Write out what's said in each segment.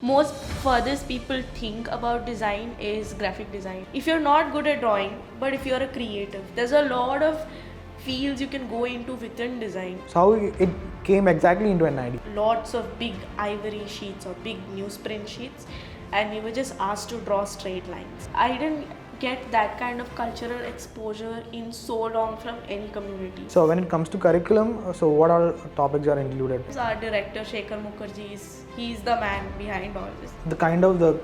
Most furthest people think about design is graphic design. If you're not good at drawing, but if you're a creative, there's a lot of fields you can go into within design. So how it came exactly into NID? Lots of big ivory sheets or big newsprint sheets, and we were just asked to draw straight lines. I didn't get that kind of cultural exposure in so long from any community. So when it comes to curriculum, so what all topics are included? Our director Shekhar Mukherjee he's the man behind all this. The kind of the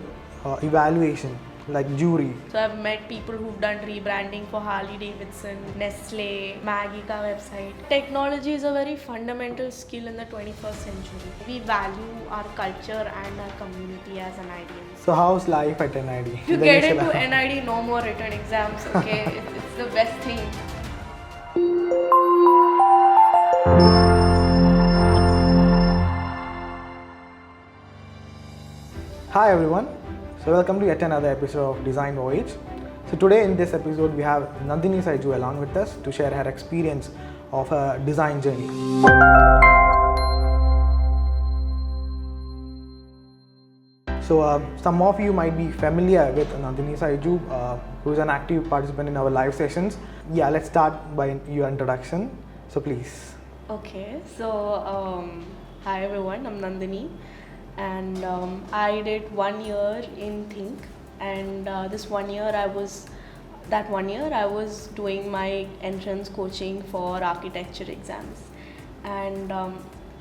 evaluation, like jury. So I've met people who've done rebranding for Harley Davidson, Nestle, Maggie ka website. Technology is a very fundamental skill in the 21st century. We value our culture and our community as NIDians. So how's life at NID? You get into NID, no more written exams, okay? it's the best thing. Hi everyone, so welcome to yet another episode of Design Voyage. So today in this episode we have Nandini Syju along with us to share her experience of her design journey. So some of you might be familiar with Nandini Syju, who is an active participant in our live sessions. Yeah, let's start by your introduction. So please. Okay, so hi everyone, I'm Nandini. And I did 1 year in THiNC, and this 1 year I was doing my entrance coaching for architecture exams, and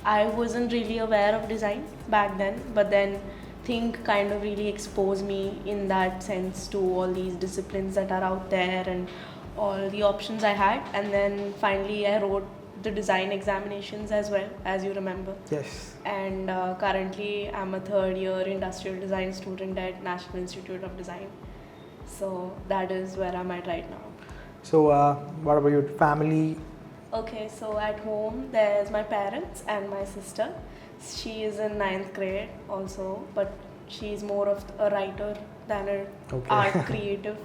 I wasn't really aware of design back then, but then THiNC kind of really exposed me in that sense to all these disciplines that are out there and all the options I had, and then finally I wrote the design examinations as well, as you remember. Yes. And currently I'm a third year industrial design student at National Institute of Design. So that is where I'm at right now. So what about your family? Okay, so at home there's my parents and my sister. She is in 9th grade also, but she's more of a writer than an art creative.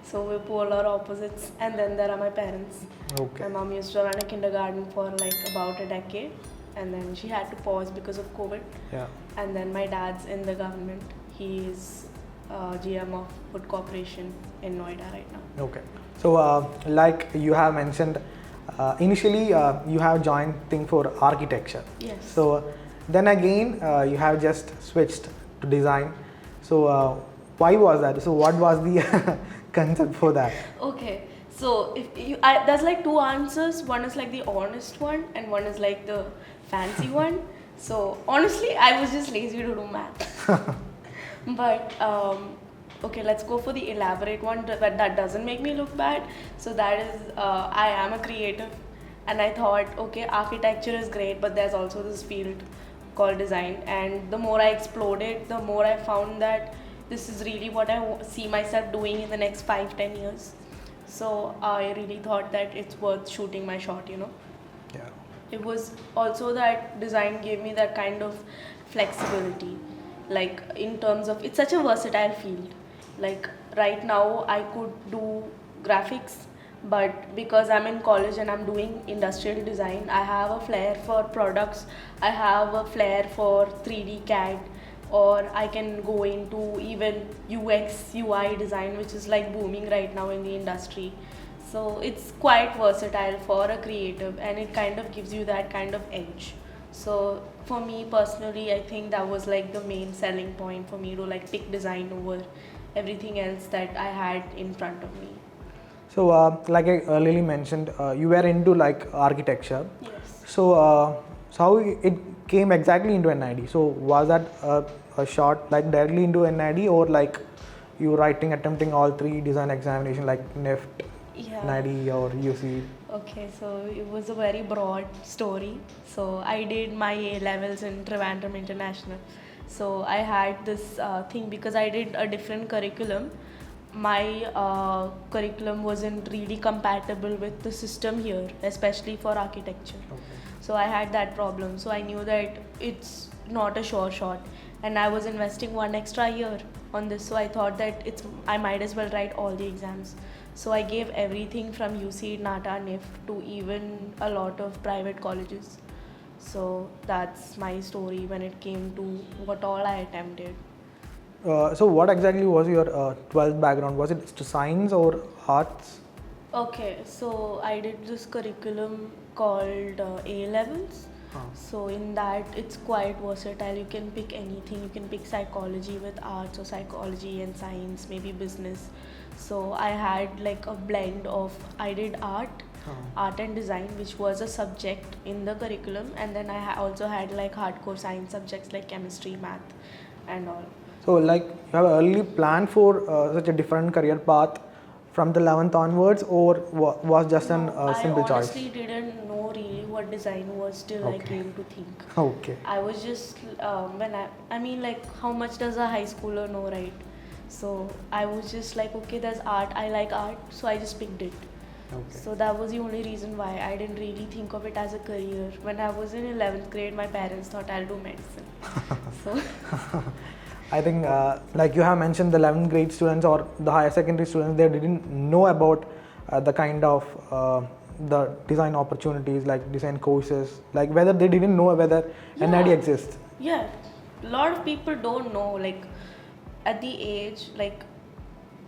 So we're polar opposites. And then there are my parents. Okay. My mom used to run a kindergarten for like about a decade, and then she had to pause because of COVID. Yeah. And then my dad's in the government. He's GM of Food Corporation in Noida right now. Okay. So like you have mentioned, initially you have joined THiNC for architecture. Yes. So then again you have just switched to design. So why was that? So what was the concept for that? Okay. So if there's like two answers. One is like the honest one, and one is like the fancy one. So honestly, I was just lazy to do math. But okay, let's go for the elaborate one. That doesn't make me look bad. So that is, I am a creative, and I thought, okay, architecture is great, but there's also this field called design. And the more I explored it, the more I found that this is really what I see myself doing in the next 5-10 years. So I really thought that it's worth shooting my shot, you know. Yeah. It was also that design gave me that kind of flexibility, like in terms of, it's such a versatile field. Like right now I could do graphics, but because I'm in college and I'm doing industrial design, I have a flair for products, I have a flair for 3D CAD, or I can go into even UX, UI design, which is like booming right now in the industry. So it's quite versatile for a creative, and it kind of gives you that kind of edge. So for me personally, I think that was like the main selling point for me to like pick design over everything else that I had in front of me. So like I earlier mentioned, you were into like architecture. Yes. So so how it came exactly into NID? So was that a shot like directly into NID, or like you writing, attempting all three design examination like NIFT, NID or UC? Okay, so it was a very broad story. So I did my A levels in Trivandrum International. So I had this thing because I did a different curriculum. My curriculum wasn't really compatible with the system here, especially for architecture. Okay. So I had that problem. So I knew that it's not a sure shot, and I was investing 1 extra year on this. So I thought that I might as well write all the exams. So I gave everything from UC, NATA, NIFT to even a lot of private colleges. So that's my story when it came to what all I attempted. So what exactly was your 12th background? Was it to science or arts? Okay, so I did this curriculum called A levels. So in that it's quite versatile. You can pick anything. You can pick psychology with arts or psychology and science, maybe business. So I had like a blend of I did art and design, which was a subject in the curriculum, and then I also had like hardcore science subjects like chemistry, math, and all. So like you have early planned for such a different career path from the 11th onwards, or was just an simple I honestly choice? didn't know really what design was till I Okay. came to think. Okay. I was just I mean like how much does a high schooler know, right? So I was just like, okay, there's art. I like art, so I just picked it. Okay. So that was the only reason why I didn't really think of it as a career. When I was in 11th grade, my parents thought I'll do medicine. So I think like you have mentioned, the 11th grade students or the higher secondary students, they didn't know about the kind of the design opportunities, like design courses, like whether they didn't know whether NID exists. Yeah, a lot of people don't know. Like at the age, like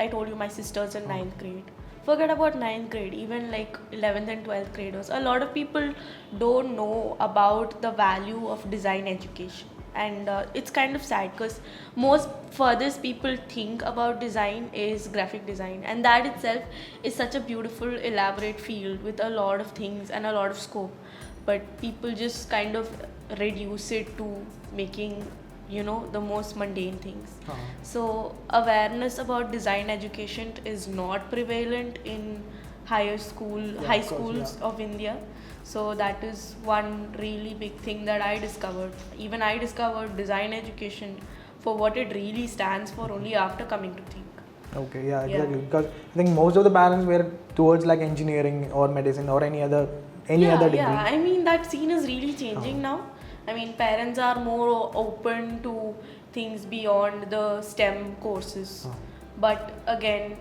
I told you, my sister's in 9th grade. Forget about 9th grade, even like 11th and 12th graders. A lot of people don't know about the value of design education. And it's kind of sad because most furthest people think about design is graphic design, and that itself is such a beautiful, elaborate field with a lot of things and a lot of scope. But people just kind of reduce it to making the most mundane things. So awareness about design education is not prevalent in higher school high of course, schools of India. So that is one really big thing that I discovered. Even I discovered design education for what it really stands for only after coming to think. Okay, yeah, exactly. Because I think most of the parents were towards like engineering or medicine or any other degree. Yeah, I mean that scene is really changing now. I mean, parents are more open to things beyond the STEM courses. But again,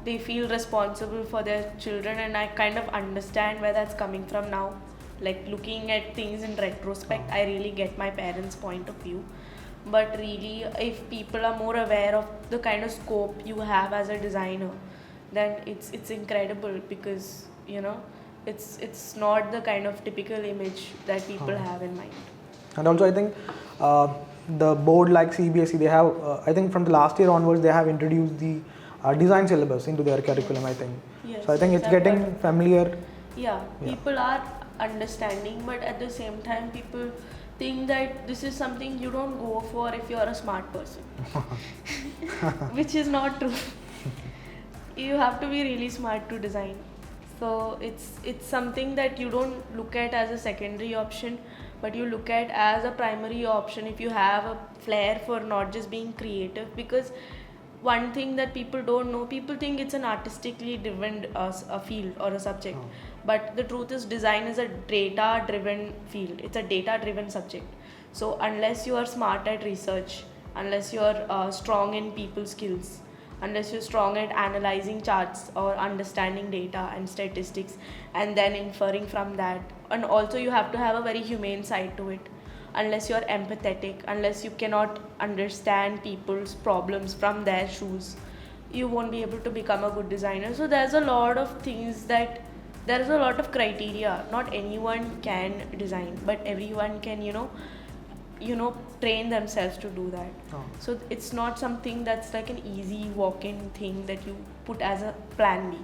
they feel responsible for their children, and I kind of understand where that's coming from now. Like looking at things in retrospect, I really get my parents' point of view. But really, if people are more aware of the kind of scope you have as a designer, then it's incredible because it's not the kind of typical image that people have in mind. And also, I think the board like CBSE, they have, I think from the last year onwards, they have introduced the design syllabus into their curriculum, I think. Yes, So I think yes, it's I've getting heard. familiar. Yeah, people are understanding, but at the same time, people think that this is something you don't go for if you're a smart person, which is not true. You have to be really smart to design. So it's something that you don't look at as a secondary option, but you look at as a primary option if you have a flair for not just being creative. Because one thing that people don't know, people think it's an artistically driven a field or a subject, but the truth is design is a data driven field. It's a data driven subject. So unless you are smart at research, unless you are strong in people skills, unless you're strong at analyzing charts or understanding data and statistics and then inferring from that, and also you have to have a very humane side to it. Unless you're empathetic, unless you cannot understand people's problems from their shoes, you won't be able to become a good designer. So there's a lot of things that there's a lot of criteria. Not anyone can design, but everyone can train themselves to do that. So it's not something that's like an easy walk-in thing that you put as a plan B.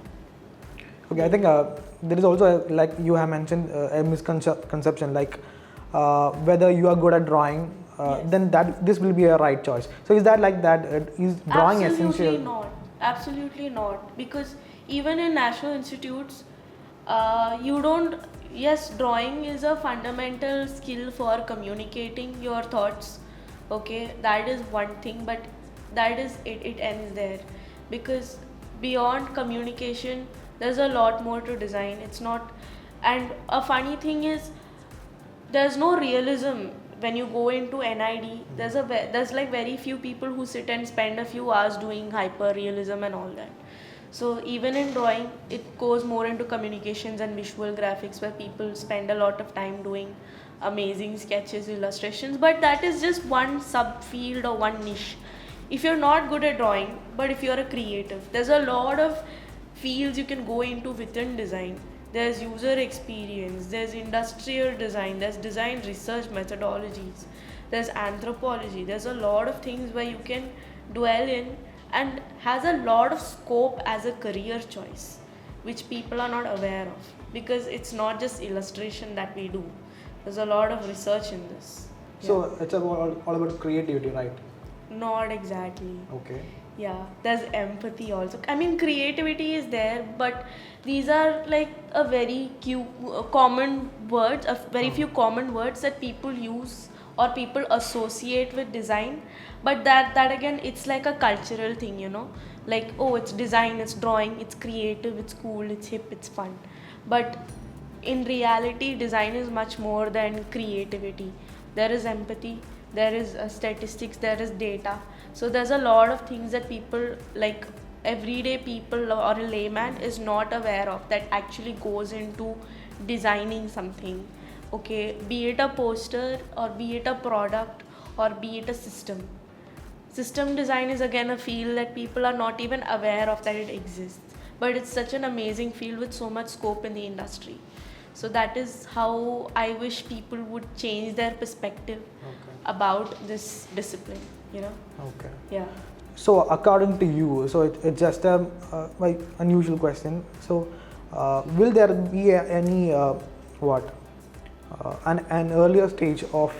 Okay, I think there is also, like you have mentioned, a misconception like whether you are good at drawing, then that this will be a right choice. So is that like that? Is drawing essential? Absolutely not, because even in national institutes, you don't. Yes, drawing is a fundamental skill for communicating your thoughts. Okay, that is one thing, but that is it. It ends there, because beyond communication, there's a lot more to design. It's not, and a funny thing is, there's no realism when you go into NID. There's like very few people who sit and spend a few hours doing hyper realism and all that. So even in drawing, it goes more into communications and visual graphics, where people spend a lot of time doing amazing sketches, illustrations, but that is just one subfield or one niche. If you're not good at drawing, but if you're a creative, there's a lot of fields you can go into within design. There's user experience, there's industrial design, there's design research methodologies, there's anthropology, there's a lot of things where you can dwell in, and has a lot of scope as a career choice, which people are not aware of, because it's not just illustration that we do. There's a lot of research in this. So it's all about creativity, right? Not exactly. Okay. Yeah, there's empathy also. I mean, creativity is there, but these are like a very common words, a very few common words that people use or people associate with design. But that again, it's like a cultural thing, you know. Like, oh, it's design, it's drawing, it's creative, it's cool, it's hip, it's fun. But in reality, design is much more than creativity. There is empathy, there is statistics, there is data. So there's a lot of things that people, like everyday people or a layman, is not aware of, that actually goes into designing something. Okay, be it a poster or be it a product or be it a system. System design is again a field that people are not even aware of that it exists. But it's such an amazing field with so much scope in the industry. So that is how I wish people would change their perspective about this discipline, you know. Okay. Yeah. So according to you, so it's just a like unusual question. So will there be any an earlier stage of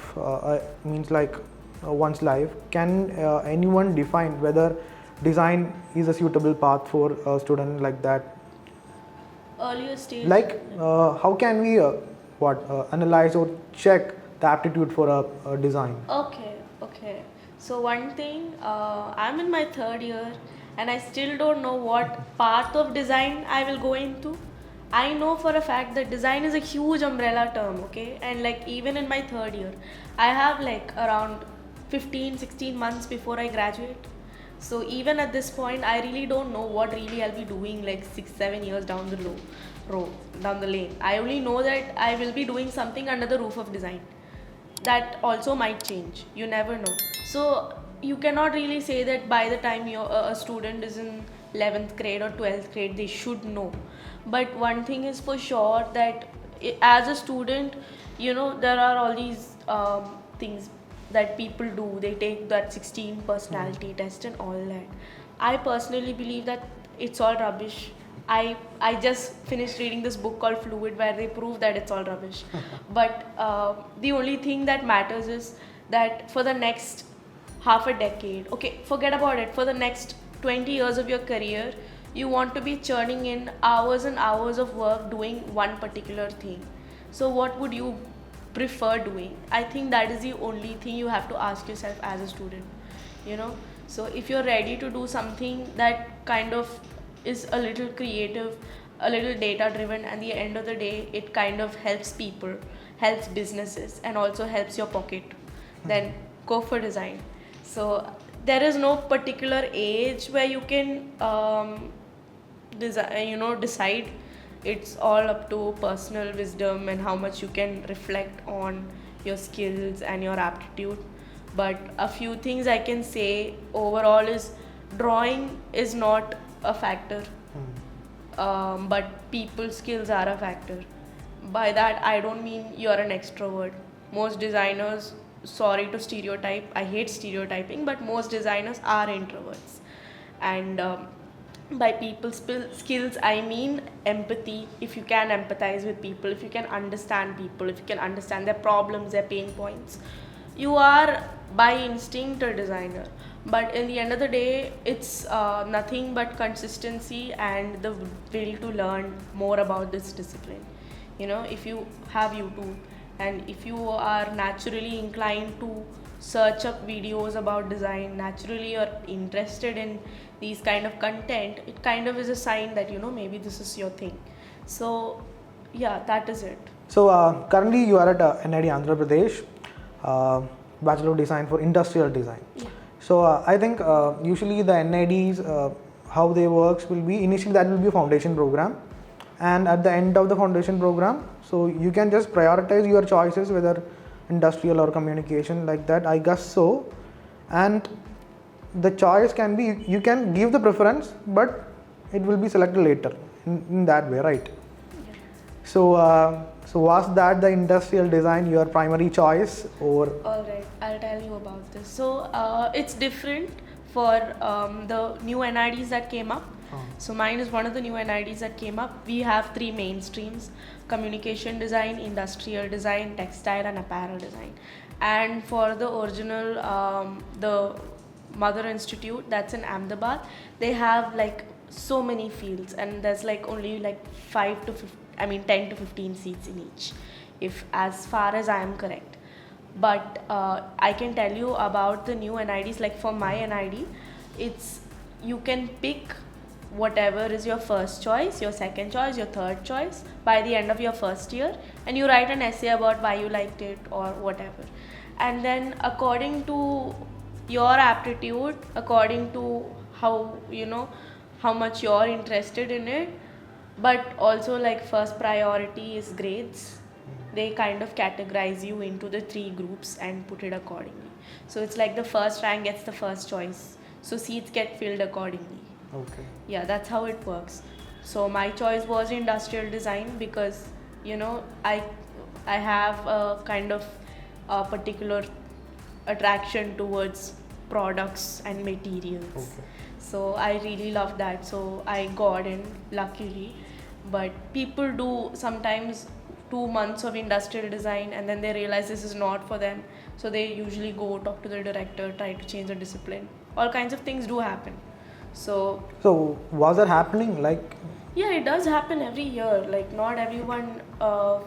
means like one's life? Can anyone define whether design is a suitable path for a student like that? Earlier stage. Like how can we analyze or check the aptitude for a design? Okay. So one thing, I'm in my third year and I still don't know what path of design I will go into. I know for a fact that design is a huge umbrella term, okay? And like even in my third year, I have like around 15-16 months before I graduate. So even at this point, I really don't know what really I'll be doing like 6-7 years down the lane. I only know that I will be doing something under the roof of design. That also might change. You never know. So you cannot really say that by the time a student is in 11th grade or 12th grade, they should know. But one thing is for sure, that as a student, you know, there are all these things that people do. They take that 16 personality test and all that. I personally believe that it's all rubbish. I just finished reading this book called Fluid, where they prove that it's all rubbish. But the only thing that matters is that for the next half a decade, okay, forget about it, for the next 20 years of your career, you want to be churning in hours and hours of work doing one particular thing. So what would you prefer doing? I think that is the only thing you have to ask yourself as a student, you know. So if you're ready to do something that kind of is a little creative, a little data driven, and at the end of the day it kind of helps people, helps businesses, and also helps your pocket, then go for design. So there is no particular age where you can decide. It's all up to personal wisdom and how much you can reflect on your skills and your aptitude. But a few things I can say overall is drawing is not a factor, but people skills are a factor. By that I don't mean you're an extrovert. Most designers, sorry to stereotype, I hate stereotyping, but most designers are introverts. And by people skills I mean empathy. If you can empathize with people, if you can understand people, if you can understand their problems, their pain points, you are by instinct a designer. But in the end of the day, it's nothing but consistency and the will to learn more about this discipline. You know, if you have YouTube and if you are naturally inclined to search up videos about design, naturally you're interested in these kind of content, it kind of is a sign that, you know, maybe this is your thing. So yeah, that is it. So currently you are at NID Andhra Pradesh, Bachelor of Design for Industrial Design. Yeah. So I think usually the NIDs, how they works will be, initially that will be a foundation program, and at the end of the foundation program, so you can just prioritize your choices, whether industrial or communication, like that, I guess so. And the choice can be, you can give the preference, but it will be selected later in that way, right? Yeah. So was that the industrial design your primary choice, or? Alright, I'll tell you about this. So it's different for the new NIDs that came up. So mine is one of the new NIDs that came up. We have three main streams: communication design, industrial design, textile and apparel design. And for the original, the Mother Institute that's in Ahmedabad, they have like so many fields, and there's like only like 10 to 15 seats in each, if as far as I am correct. But I can tell you about the new NIDs. Like for my NID, it's, you can pick whatever is your first choice, your second choice, your third choice by the end of your first year, and you write an essay about why you liked it or whatever. And then according to your aptitude, according to how, you know, how much you're interested in it, but also like first priority is grades. They kind of categorize you into the three groups and put it accordingly. So it's like the first rank gets the first choice, so seats get filled accordingly. Okay. Yeah, that's how it works. So my choice was industrial design because, you know, I have a kind of a particular attraction towards products and materials. Okay. So I really love that. So I got in luckily. But people do sometimes 2 months of industrial design and then they realize this is not for them. So they usually go talk to the director, try to change the discipline. All kinds of things do happen. So was that happening? Like, yeah, it does happen every year. Like not everyone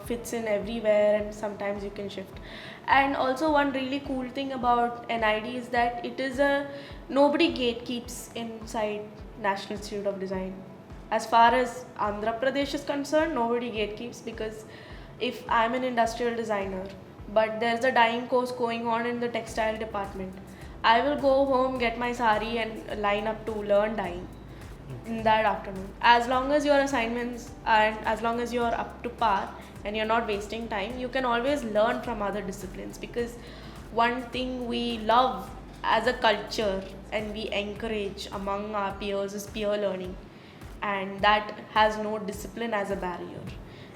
fits in everywhere, and sometimes you can shift. And also one really cool thing about NID is that it is nobody gatekeeps inside National Institute of Design. As far as Andhra Pradesh is concerned, nobody gatekeeps, because if I'm an industrial designer but there's a dyeing course going on in the textile department, I will go home, get my sari and line up to learn dyeing in that afternoon. As long as your assignments and as long as you're up to par and you're not wasting time, you can always learn from other disciplines, because one thing we love as a culture and we encourage among our peers is peer learning, and that has no discipline as a barrier.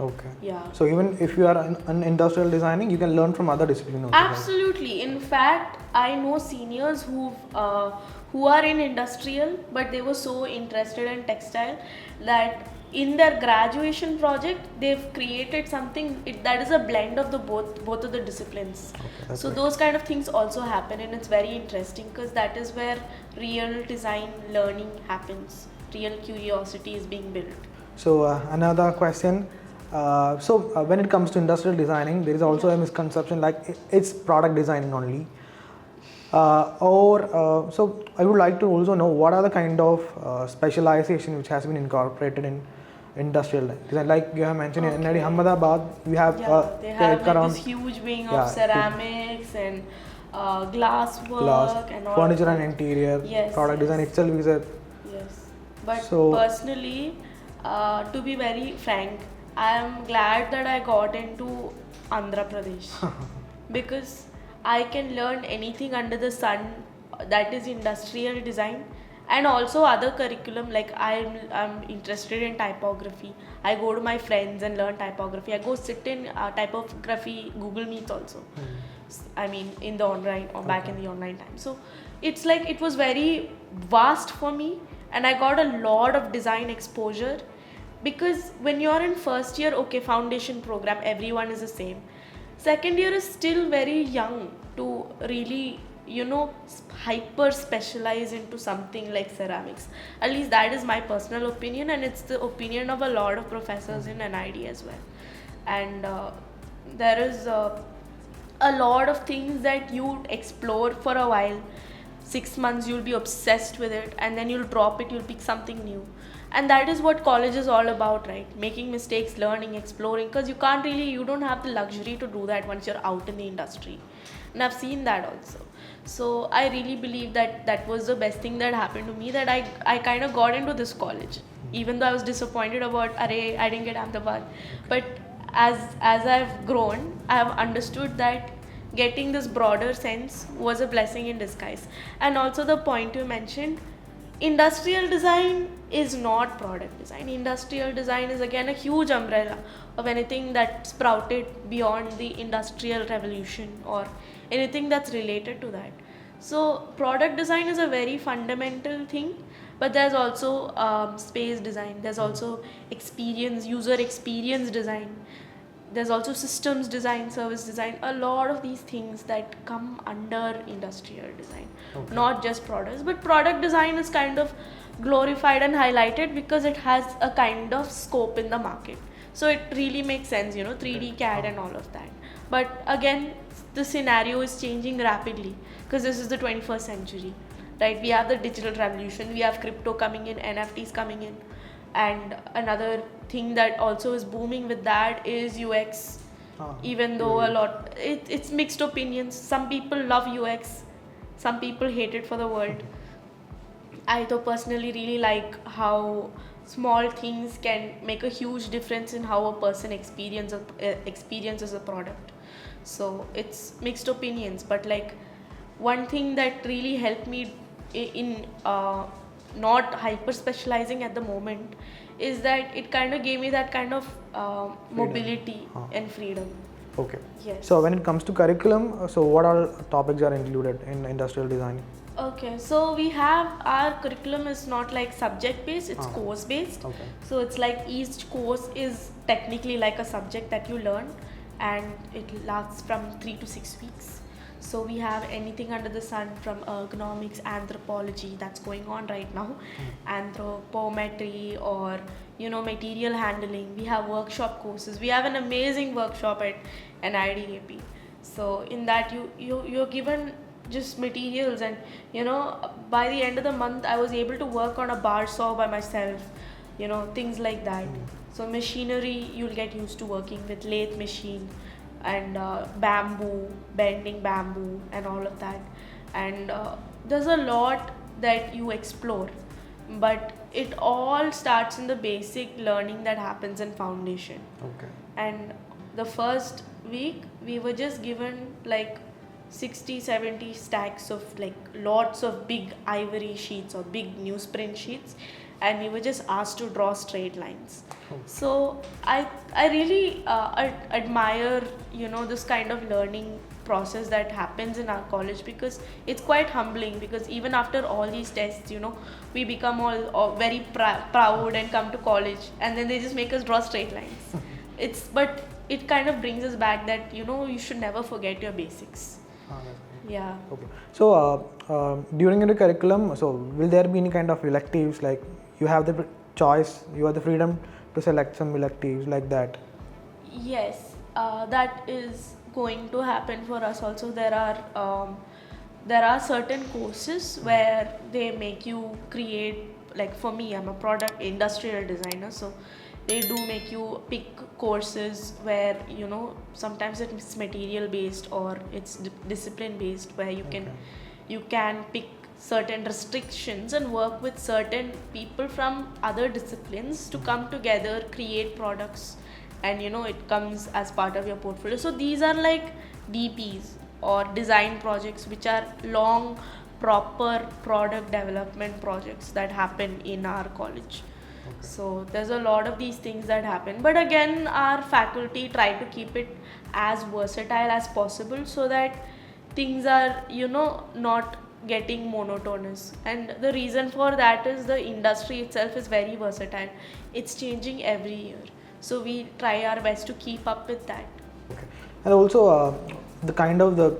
okay. Yeah. So even if you are an industrial designing, you can learn from other disciplines also, right? Absolutely. In fact, I know seniors who are in industrial, but they were so interested in textile that in their graduation project they've created something that is a blend of the both of the disciplines. Okay, So right. those kind of things also happen, and it's very interesting because that is where real design learning happens. Real curiosity is being built. So another question. When it comes to industrial designing, there is also a misconception like it's product designing only. So I would like to also know what are the kind of specialization which has been incorporated in industrial design. Like you have mentioned in NID Ahmedabad, we have they have like around this huge wing yeah, of ceramics and glass work glass, and all. furniture and interior, Yes, product yes. design itself is a Yes, but So- personally, to be very frank, I am glad that I got into Andhra Pradesh because I can learn anything under the sun that is industrial design, and also other curriculum. Like I'm interested in typography. I go to my friends and learn typography. I go sit in typography Google Meets also. I mean, in the online or back in the online time. So it's like it was very vast for me, and I got a lot of design exposure, because when you're in first year, okay, foundation program, everyone is the same. Second year is still very young to really, you know, hyper specialize into something like ceramics. At least that is my personal opinion, and it's the opinion of a lot of professors in NID as well. And there is a lot of things that you explore for a while. 6 months you'll be obsessed with it, and then you'll drop it, you'll pick something new. And that is what college is all about, right? Making mistakes, learning, exploring, because you don't have the luxury to do that once you're out in the industry. And I've seen that also. So I really believe that that was the best thing that happened to me, that I kind of got into this college, even though I was disappointed about, array, I didn't get Ahmedabad. But as I've grown, I have understood that getting this broader sense was a blessing in disguise. And also the point you mentioned, industrial design is not product design. Industrial design is again a huge umbrella of anything that sprouted beyond the industrial revolution or anything that's related to that. So product design is a very fundamental thing, but there's also space design, there's also user experience design, there's also systems design, service design, a lot of these things that come under industrial design. Okay. Not just products, but product design is kind of glorified and highlighted because it has a kind of scope in the market. So it really makes sense, 3D CAD and all of that. But again, the scenario is changing rapidly because this is the 21st century, right? We have the digital revolution, we have crypto coming in, NFTs coming in, and another thing that also is booming with that is UX. Even though it's mixed opinions. Some people love UX, some people hate it for the world. I though personally really like how small things can make a huge difference in how a person experiences a product. So it's mixed opinions, but like one thing that really helped me in not hyper specializing at the moment is that it kind of gave me that kind of mobility and freedom. Okay. Yes. So when it comes to curriculum, so what all topics are included in industrial design? Okay, so we have, our curriculum is not like subject based, it's course based. Okay. So it's like each course is technically like a subject that you learn, and it lasts from 3 to 6 weeks. So we have anything under the sun, from ergonomics, anthropology that's going on right now, anthropometry, or material handling. We have workshop courses. We have an amazing workshop at NID. So in that you're given just materials, and by the end of the month I was able to work on a bar saw by myself, things like that. So machinery, you'll get used to working with lathe machine and bamboo, bending bamboo and all of that. And there's a lot that you explore, but it all starts in the basic learning that happens in foundation. Okay. And the first week we were just given like 60-70 stacks of like lots of big ivory sheets or big newsprint sheets, and we were just asked to draw straight lines. So I really admire this kind of learning process that happens in our college, because it's quite humbling, because even after all these tests we become all very proud and come to college, and then they just make us draw straight lines. But it kind of brings us back that you should never forget your basics. Yeah. Okay. So during your curriculum, so will there be any kind of electives, like you have the choice, you have the freedom to select some electives like that? Yes, that is going to happen for us also. There are certain courses where they make you create, like for me, I'm a product industrial designer, so they do make you pick courses where sometimes it's material based or it's discipline based, where you can pick certain restrictions and work with certain people from other disciplines to come together, create products, and it comes as part of your portfolio. So these are like DPs or design projects, which are long proper product development projects that happen in our college. Okay. So there's a lot of these things that happen, but again our faculty try to keep it as versatile as possible so that things are not getting monotonous. And the reason for that is the industry itself is very versatile, it's changing every year, so we try our best to keep up with that. Okay. And also the kind of the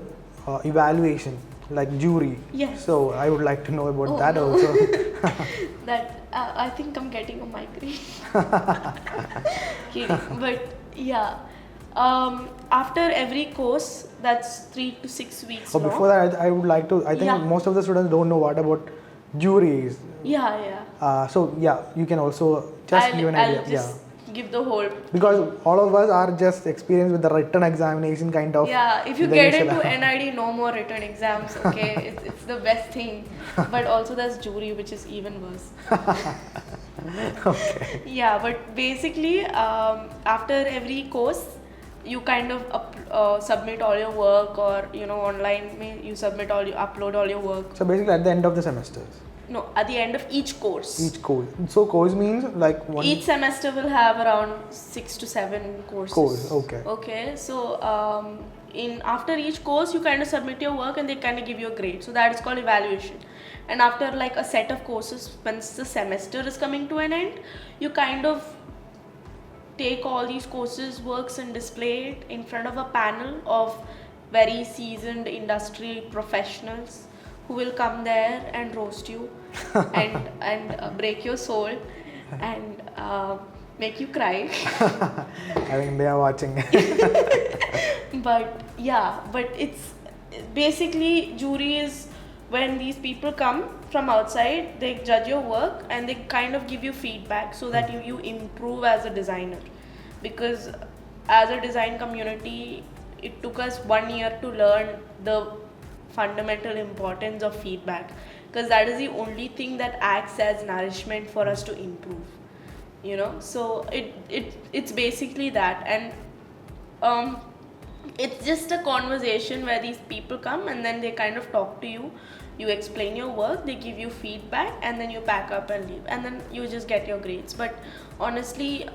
evaluation, like jury. Yes. So I would like to know about that also. That I think I'm getting a migraine. Kidding. But yeah, after every course, that's 3 to 6 weeks long. Before that, I would like to, I think most of the students don't know what about juries. Yeah. So yeah, you can also just give an idea. I'll just give the whole. Because all of us are just experienced with the written examination kind of. Yeah, if you the get initial- into NID, no more written exams, okay? It's the best thing. But also there's jury, which is even worse. Okay. Yeah, but basically, after every course, you kind of submit all your work, or online you submit all you upload all your work. So basically at the end of the semesters. No, at the end of each course. Each course. So course means like one Each semester will have around 6 to 7 courses. course. Okay. Okay, so in after each course you kind of submit your work and they kind of give you a grade. So that is called evaluation. And after like a set of courses, once the semester is coming to an end, you kind of take all these courses works and display it in front of a panel of very seasoned industry professionals who will come there and roast you and break your soul and make you cry. I think they are watching. But yeah, but it's basically jury is when these people come from outside, they judge your work and they kind of give you feedback so that you improve as a designer. Because as a design community, it took us 1 year to learn the fundamental importance of feedback, because that is the only thing that acts as nourishment for us to improve. So it's basically that. And it's just a conversation where these people come and then they kind of talk to you. You explain your work, they give you feedback, and then you pack up and leave, and then you just get your grades. But honestly,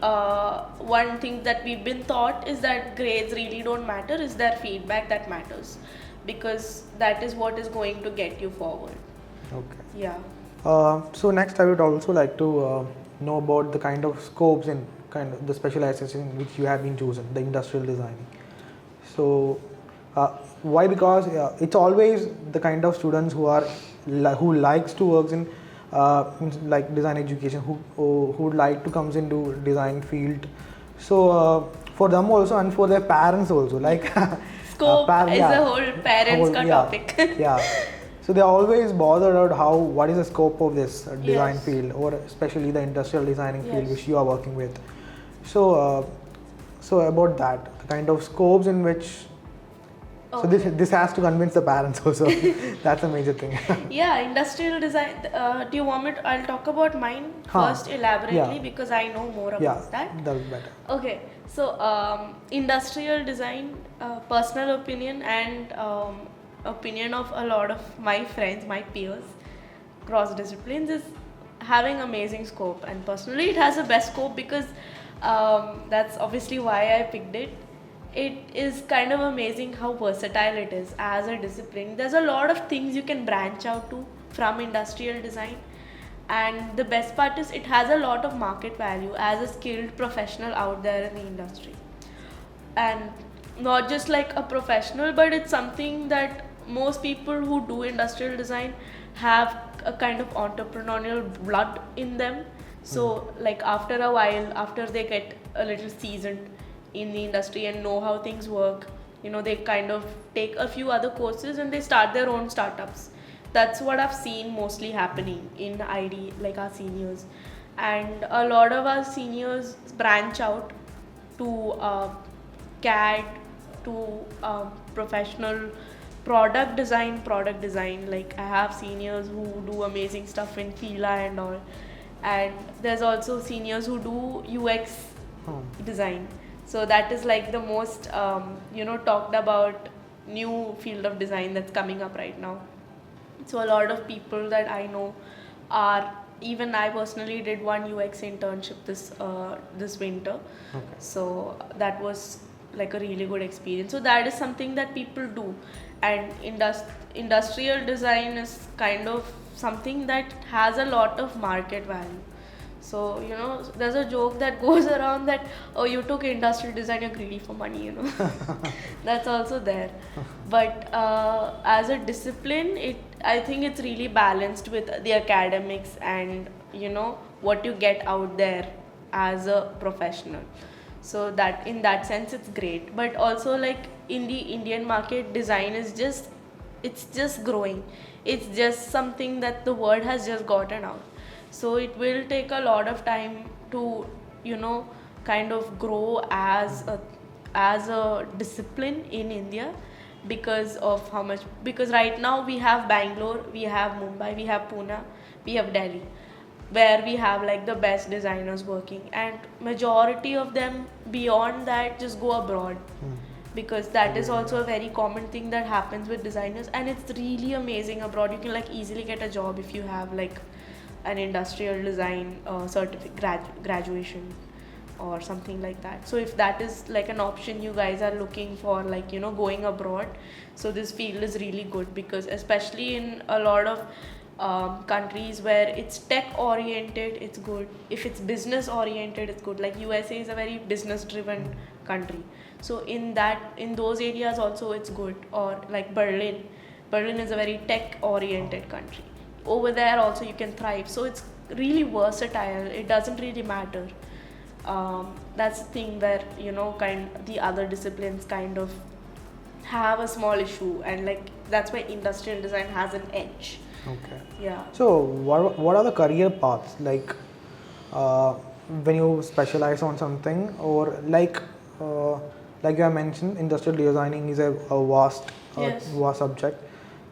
one thing that we've been taught is that grades really don't matter, is their feedback that matters, because that is what is going to get you forward. Okay. Yeah. So next I would also like to know about the kind of scopes and kind of the specialization which you have been chosen, the industrial designing. So why? Because it's always the kind of students who likes to work in like design education, who would like to comes into design field. So for them also and for their parents also, like Scope is a whole parents ka topic. Yeah. So they are always bothered about what is the scope of this design Yes. field, or especially the industrial designing field Yes. which you are working with. So so about that, the kind of scopes in which. So this has to convince the parents also. That's a major thing. Yeah, industrial design. Do you want me to? I'll talk about mine first elaborately, Yeah. because I know more about that. That would be better. Okay, so industrial design, personal opinion and opinion of a lot of my friends, my peers, cross disciplines, is having amazing scope. And personally, it has the best scope because that's obviously why I picked it. It is kind of amazing how versatile it is as a discipline. There's a lot of things you can branch out to from industrial design. And the best part is it has a lot of market value as a skilled professional out there in the industry. And not just like a professional, but it's something that most people who do industrial design have a kind of entrepreneurial blood in them. So like after a while, after they get a little seasoned in the industry and know how things work, they kind of take a few other courses and they start their own startups. That's what I've seen mostly happening in ID, like our seniors. And a lot of our seniors branch out to CAD, to professional product design. Like I have seniors who do amazing stuff in Fila and all. And there's also seniors who do UX design. So that is like the most, talked about new field of design that's coming up right now. So a lot of people that I know are, even I personally did one UX internship this winter. Okay. So that was like a really good experience. So that is something that people do. And industrial design is kind of something that has a lot of market value. So, there's a joke that goes around that, oh, you took industrial design, you're greedy for money, That's also there. But as a discipline, I think it's really balanced with the academics and, what you get out there as a professional. So that in that sense, it's great. But also like in the Indian market, design is it's just growing. It's just something that the word has just gotten out. So it will take a lot of time to, kind of grow as a discipline in India because of how much, because right now we have Bangalore, we have Mumbai, we have Pune, we have Delhi, where we have like the best designers working, and majority of them beyond that just go abroad, because that is also a very common thing that happens with designers, and it's really amazing abroad. You can like easily get a job if you have like an industrial design graduation or something like that. So if that is like an option you guys are looking for, like going abroad, so this field is really good, because especially in a lot of countries where it's tech oriented, it's good. If it's business oriented, it's good. Like USA is a very business driven country, so in those areas also it's good. Or like Berlin is a very tech oriented country. Over there also you can thrive, so it's really versatile. It doesn't really matter. That's the thing where the other disciplines kind of have a small issue, and like that's why industrial design has an edge. Okay. Yeah. So what are the career paths like when you specialize on something, or like you have mentioned, industrial designing is a vast Yes. vast subject.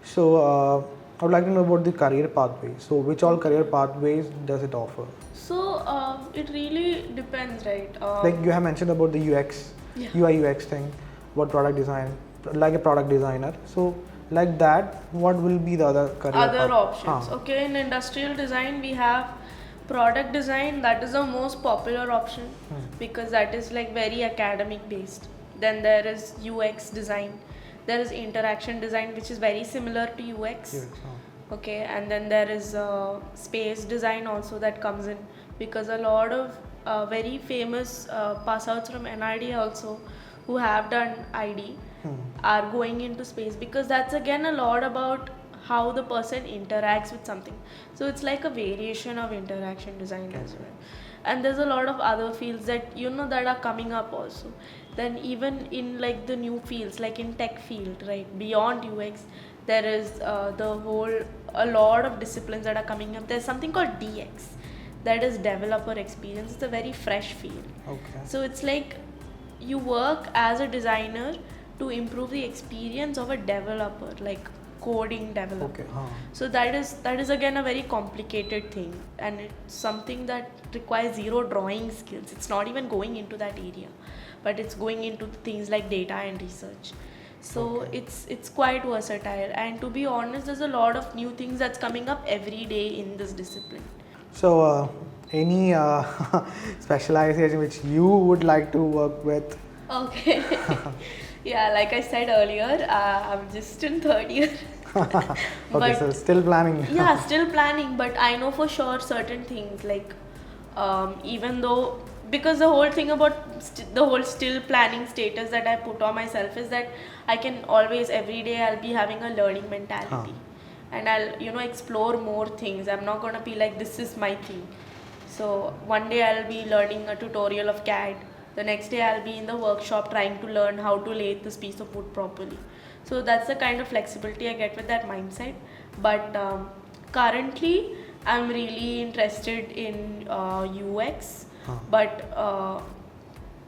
So I would like to know about the career pathways. So which all career pathways does it offer? So it really depends, right? Like you have mentioned about the UX, Yeah. UI UX thing, about product design, like a product designer. So like that, what will be the other career Other path? options. Okay, in industrial design we have product design. That is the most popular option because that is like very academic based. Then there is UX design. There is interaction design, which is very similar to UX. Okay, and then there is space design also that comes in, because a lot of very famous pass outs from NID also who have done ID are going into space, because that's again a lot about how the person interacts with something. So it's like a variation of interaction design as well. And there's a lot of other fields that that are coming up also. Then even in like the new fields, like in tech field, right, beyond UX, there is a lot of disciplines that are coming up. There's something called DX, that is developer experience. It's a very fresh field. Okay. So it's like you work as a designer to improve the experience of a developer, like coding developer. Okay. So that is again a very complicated thing, and it's something that requires zero drawing skills. It's not even going into that area, but it's going into things like data and research. So Okay. it's quite versatile, and to be honest, there's a lot of new things that's coming up every day in this discipline. So any specialization which you would like to work with? Okay. Yeah, like I said earlier, I'm just in third year. Okay, But so still planning. yeah, still planning, but I know for sure certain things, like even though, because the whole thing about the whole still planning status that I put on myself is that I can always, every day I'll be having a learning mentality, and I'll explore more things. I'm not gonna be like, this is my thing. So one day I'll be learning a tutorial of CAD, the next day I'll be in the workshop trying to learn how to lay this piece of wood properly. So that's the kind of flexibility I get with that mindset. But currently I'm really interested in UX, but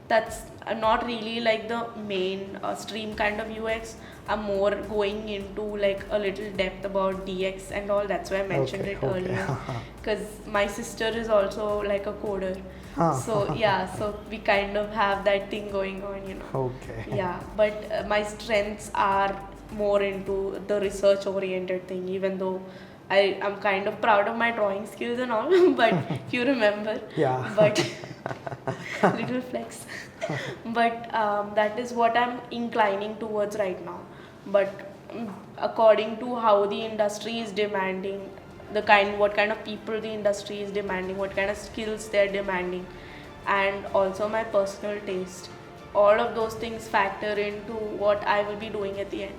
that's not really like the main stream kind of UX. I'm more going into like a little depth about DX and all. That's why I mentioned it earlier, because my sister is also like a coder. So yeah, so we kind of have that thing going on. Okay. Yeah, but my strengths are more into the research oriented thing, even though I'm kind of proud of my drawing skills and all, but if you remember, Yeah. but little flex. But that is what I'm inclining towards right now. But according to how the industry is demanding, what kind of people the industry is demanding, what kind of skills they're demanding, and also my personal taste, all of those things factor into what I will be doing at the end.